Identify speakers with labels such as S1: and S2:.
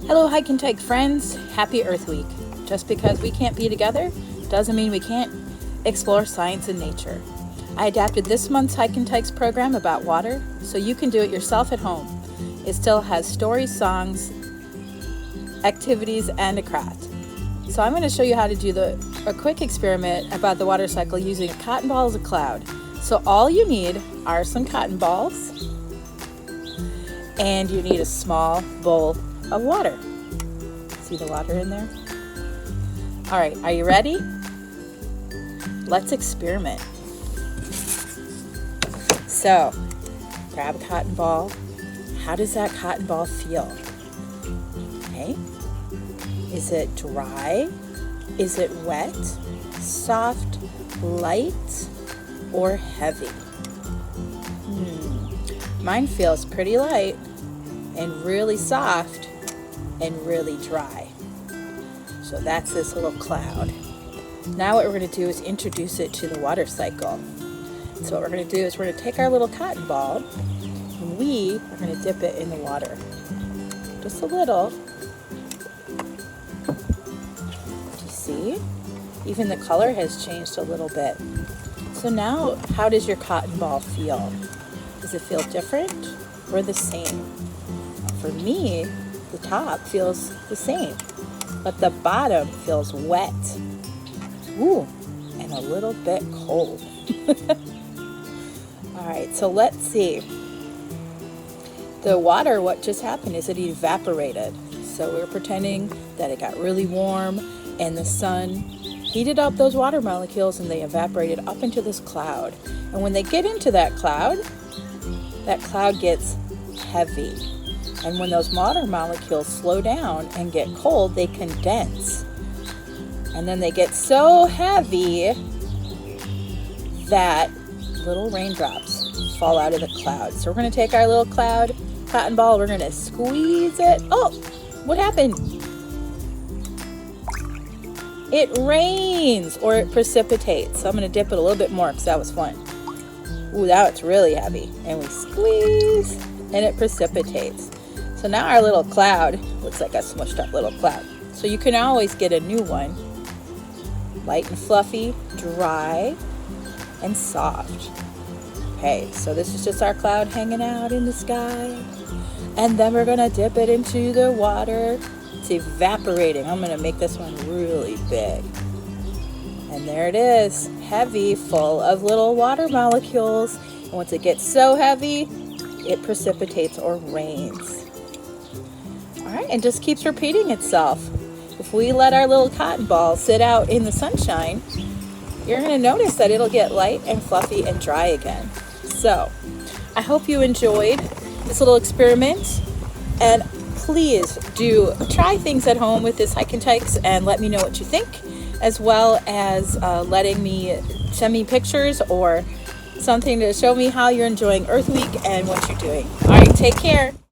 S1: Hello Hikin Tykes friends, happy Earth Week. Just because we can't be together doesn't mean we can't explore science and nature. I adapted this month's Hikin Tykes program about water so you can do it yourself at home. It still has stories, songs, activities, and a craft. So I'm going to show you how to do a quick experiment about the water cycle using a cotton ball as a cloud. So all you need are some cotton balls and you need a small bowl of water. See the water in there? All right, are you ready? Let's experiment. So, grab a cotton ball. How does that cotton ball feel? Okay. Is it dry? Is it wet? Soft, light, or heavy? Mine feels pretty light and really soft and really dry. So that's this little cloud. Now what we're going to do is introduce it to the water cycle. So what we're going to do is we're going to take our little cotton ball and we are going to dip it in the water. Just a little. Do you see? Even the color has changed a little bit. So now, how does your cotton ball feel? Does it feel different or the same? For me, the top feels the same, but the bottom feels wet. Ooh, and a little bit cold. All right, so let's see. The water, what just happened is it evaporated. So we're pretending that it got really warm and the sun heated up those water molecules and they evaporated up into this cloud. And when they get into that cloud gets heavy. And when those water molecules slow down and get cold, they condense. And then they get so heavy that little raindrops fall out of the cloud. So we're going to take our little cotton ball, we're going to squeeze it. Oh, what happened? It rains or it precipitates. So I'm going to dip it a little bit more because that was fun. Ooh, now it's really heavy. And we squeeze and it precipitates. So now our little cloud looks like a smushed up little cloud. So you can always get a new one. Light and fluffy, dry, and soft. Okay, so this is just our cloud hanging out in the sky. And then we're gonna dip it into the water. It's evaporating. I'm gonna make this one really big. And there it is, heavy, full of little water molecules. And once it gets so heavy, it precipitates or rains. All right, and just keeps repeating itself. If we let our little cotton ball sit out in the sunshine, you're going to notice that it'll get light and fluffy and dry again. So, I hope you enjoyed this little experiment, and please do try things at home with this Hikin Tykes and let me know what you think, as well as send me pictures or something to show me how you're enjoying Earth Week and what you're doing. All right, take care.